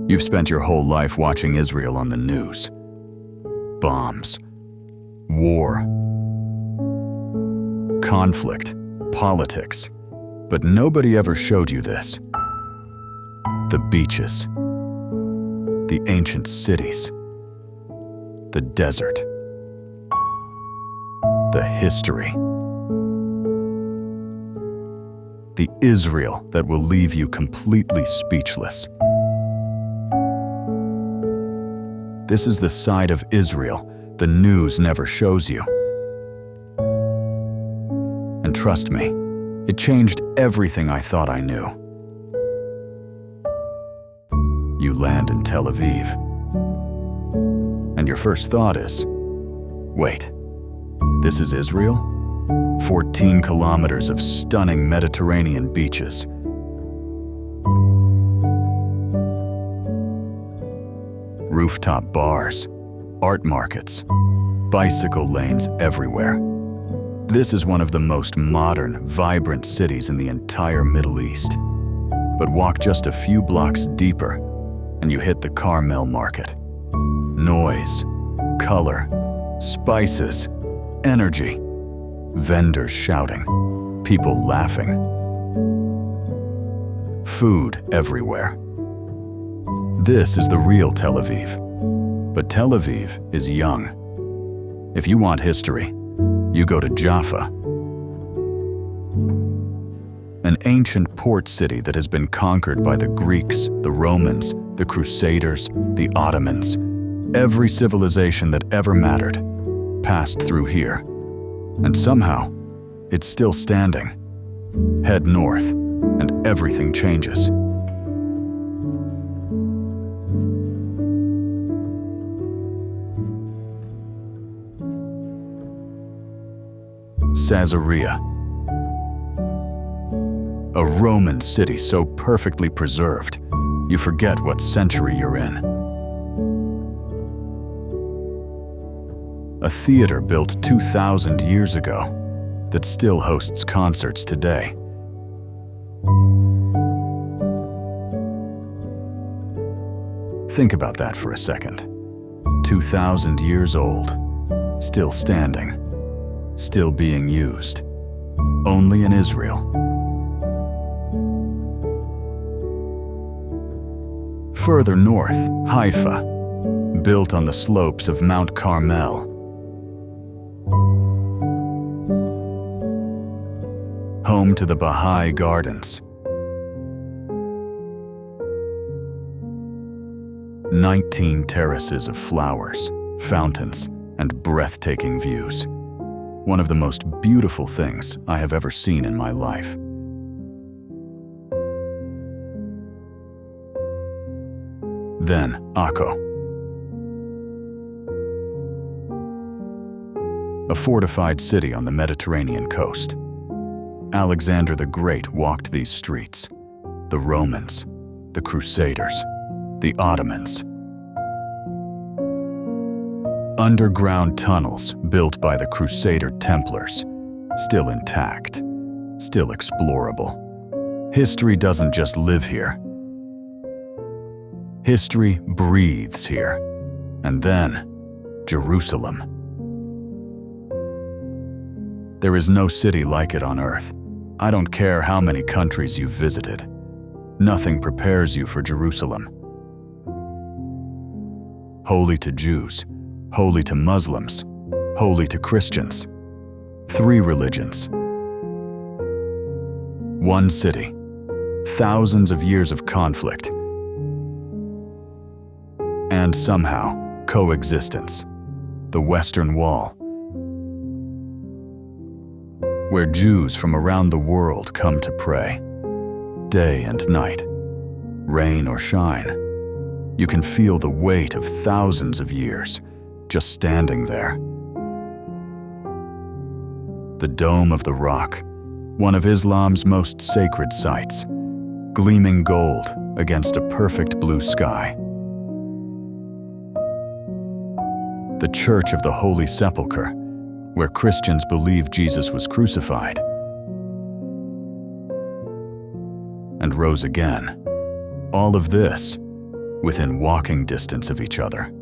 You've spent your whole life watching Israel on the news. Bombs, war, conflict, politics. But nobody ever showed you this. The beaches, the ancient cities, the desert, the history, the Israel that will leave you completely speechless. This is the side of Israel the news never shows you. And trust me, it changed everything I thought I knew. You land in Tel Aviv, and your first thought is, wait, this is Israel? 14 kilometers of stunning Mediterranean beaches. Rooftop bars, art markets, bicycle lanes everywhere. This is one of the most modern, vibrant cities in the entire Middle East. But walk just a few blocks deeper, and you hit the Carmel market. Noise, color, spices, energy, vendors shouting, people laughing. Food everywhere. This is the real Tel Aviv. But Tel Aviv is young. If you want history, you go to Jaffa, an ancient port city that has been conquered by the Greeks, the Romans, the Crusaders, the Ottomans. Every civilization that ever mattered passed through here. And somehow, it's still standing. Head north, and everything changes. Caesarea, a Roman city so perfectly preserved, you forget what century you're in. A theater built 2,000 years ago that still hosts concerts today. Think about that for a second. 2,000 years old, still standing. Still being used, only in Israel. Further north, Haifa, built on the slopes of Mount Carmel. Home to the Baha'i Gardens. 19 terraces of flowers, fountains, and breathtaking views. One of the most beautiful things I have ever seen in my life. Then Akko, a fortified city on the Mediterranean coast. Alexander the Great walked these streets. The Romans, the Crusaders, the Ottomans. Underground tunnels built by the Crusader Templars, still intact, still explorable. History doesn't just live here. History breathes here. And then, Jerusalem. There is no city like it on earth. I don't care how many countries you've visited. Nothing prepares you for Jerusalem. Holy to Jews, holy to Muslims, holy to Christians. 3 religions. One city. Thousands of years of conflict. And somehow, coexistence. The Western Wall. Where Jews from around the world come to pray. Day and night. Rain or shine. You can feel the weight of thousands of years just standing there. The Dome of the Rock, one of Islam's most sacred sites, gleaming gold against a perfect blue sky. The Church of the Holy Sepulchre, where Christians believe Jesus was crucified and rose again. All of this within walking distance of each other.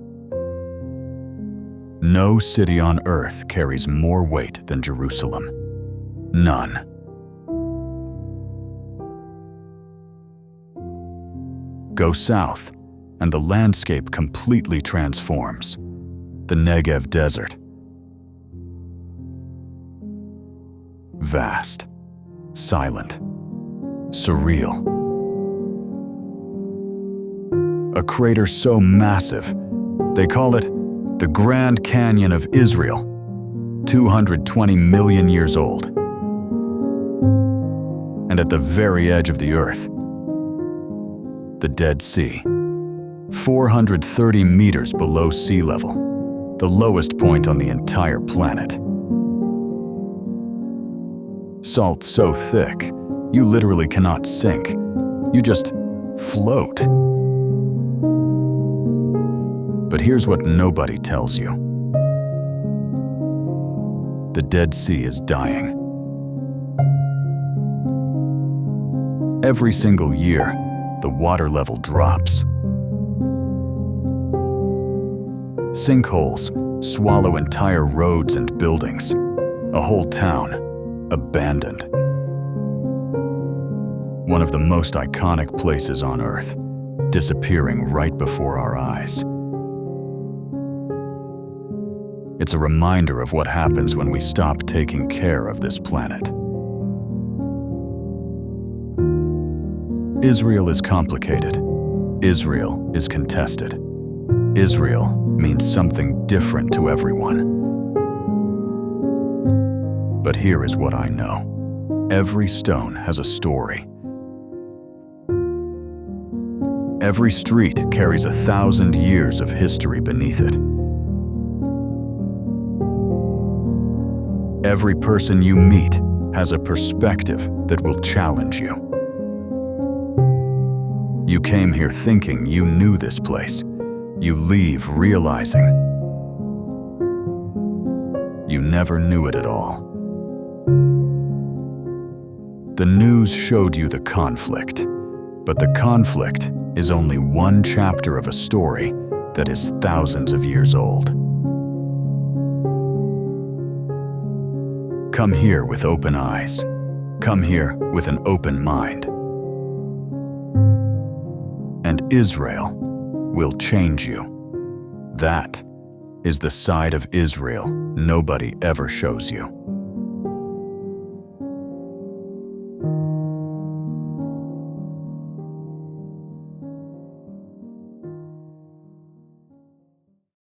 No city on earth carries more weight than Jerusalem. None. Go south, and the landscape completely transforms. The Negev Desert. Vast, silent, surreal. A crater so massive, they call it the Grand Canyon of Israel, 220 million years old. And at the very edge of the earth, the Dead Sea, 430 meters below sea level, the lowest point on the entire planet. Salt so thick, you literally cannot sink. You just float. But here's what nobody tells you. The Dead Sea is dying. Every single year, the water level drops. Sinkholes swallow entire roads and buildings, a whole town abandoned. One of the most iconic places on Earth, disappearing right before our eyes. It's a reminder of what happens when we stop taking care of this planet. Israel is complicated. Israel is contested. Israel means something different to everyone. But here is what I know. Every stone has a story. Every street carries 1,000 years of history beneath it. Every person you meet has a perspective that will challenge you. You came here thinking you knew this place. You leave realizing you never knew it at all. The news showed you the conflict, but the conflict is only one chapter of a story that is thousands of years old. Come here with open eyes. Come here with an open mind. And Israel will change you. That is the side of Israel nobody ever shows you.